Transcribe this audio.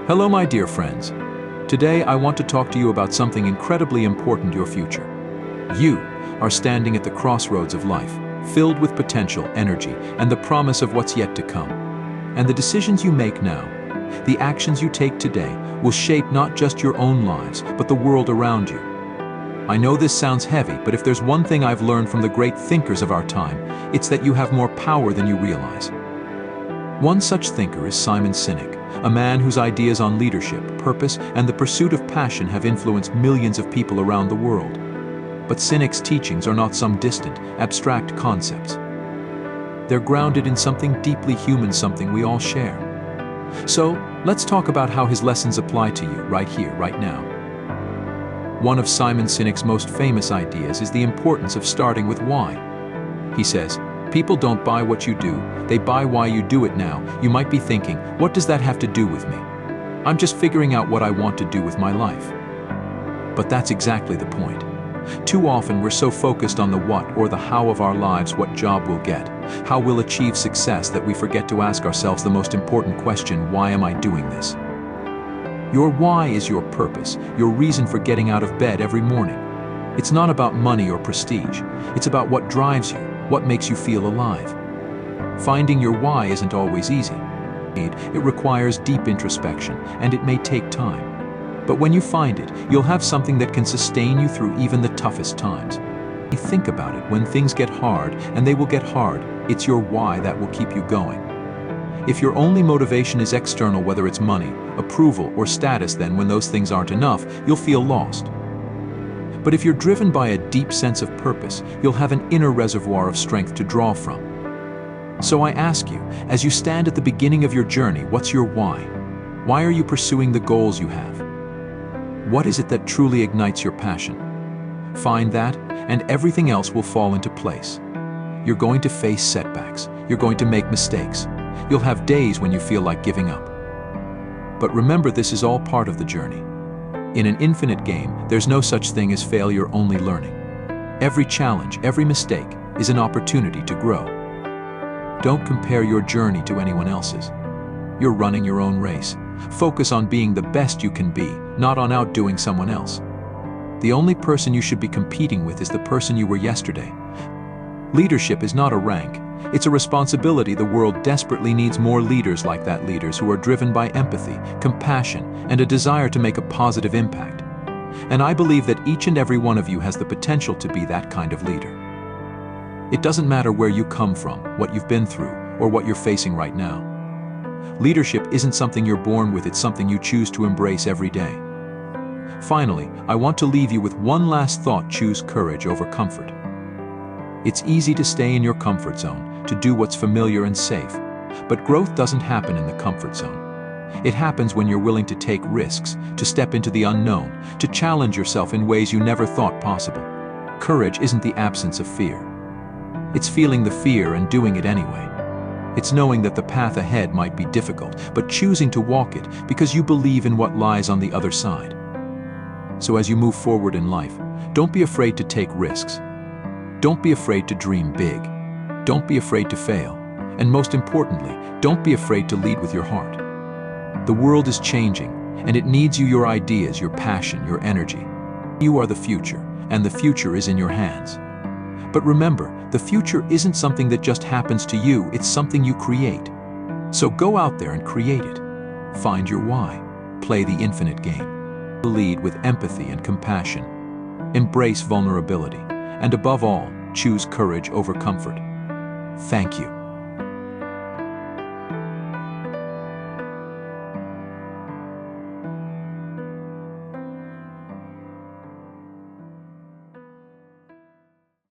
Hello, my dear friends. Today I want to talk to you about something incredibly important: your future. You are standing at the crossroads of life, filled with potential, energy, and the promise of what's yet to come. And the decisions you make now, the actions you take today, will shape not just your own lives, but the world around you. I know this sounds heavy, but if there's one thing I've learned from the great thinkers of our time, it's that you have more power than you realize. One such thinker is Simon Sinek, a man whose ideas on leadership, purpose, and the pursuit of passion have influenced millions of people around the world. But Sinek's teachings are not some distant, abstract concepts. They're grounded in something deeply human, something we all share. So, let's talk about how his lessons apply to you right here, right now. One of Simon Sinek's most famous ideas is the importance of starting with why. He says, "People don't buy what you do, they buy why you do it." Now, you might be thinking, what does that have to do with me? I'm just figuring out what I want to do with my life. But that's exactly the point. Too often we're so focused on the what or the how of our lives, what job we'll get, how we'll achieve success, that we forget to ask ourselves the most important question: why am I doing this? Your why is your purpose, your reason for getting out of bed every morning. It's not about money or prestige. It's about what drives you, what makes you feel alive. Finding your why isn't always easy. It requires deep introspection, and it may take time. But when you find it, you'll have something that can sustain you through even the toughest times. Think about it: when things get hard, and they will get hard, it's your why that will keep you going. If your only motivation is external, whether it's money, approval, or status, then when those things aren't enough, you'll feel lost. But if you're driven by a deep sense of purpose, you'll have an inner reservoir of strength to draw from. So I ask you, as you stand at the beginning of your journey, what's your why? Why are you pursuing the goals you have? What is it that truly ignites your passion? Find that, and everything else will fall into place. You're going to face setbacks. You're going to make mistakes. You'll have days when you feel like giving up. But remember, this is all part of the journey. In an infinite game, there's no such thing as failure, only learning. Every challenge, every mistake, is an opportunity to grow. Don't compare your journey to anyone else's. You're running your own race. Focus on being the best you can be, not on outdoing someone else. The only person you should be competing with is the person you were yesterday. Leadership is not a rank. It's a responsibility. The world desperately needs more leaders like that, leaders who are driven by empathy, compassion, and a desire to make a positive impact. And I believe that each and every one of you has the potential to be that kind of leader. It doesn't matter where you come from, what you've been through, or what you're facing right now. Leadership isn't something you're born with, it's something you choose to embrace every day. Finally, I want to leave you with one last thought: choose courage over comfort. It's easy to stay in your comfort zone, to do what's familiar and safe. But growth doesn't happen in the comfort zone. It happens when you're willing to take risks, to step into the unknown, to challenge yourself in ways you never thought possible. Courage isn't the absence of fear. It's feeling the fear and doing it anyway. It's knowing that the path ahead might be difficult, but choosing to walk it because you believe in what lies on the other side. So as you move forward in life, don't be afraid to take risks. Don't be afraid to dream big. Don't be afraid to fail. And most importantly, don't be afraid to lead with your heart. The world is changing, and it needs you, your ideas, your passion, your energy. You are the future, and the future is in your hands. But remember, the future isn't something that just happens to you, it's something you create. So go out there and create it. Find your why. Play the infinite game. Lead with empathy and compassion. Embrace vulnerability. And above all, choose courage over comfort. Thank you.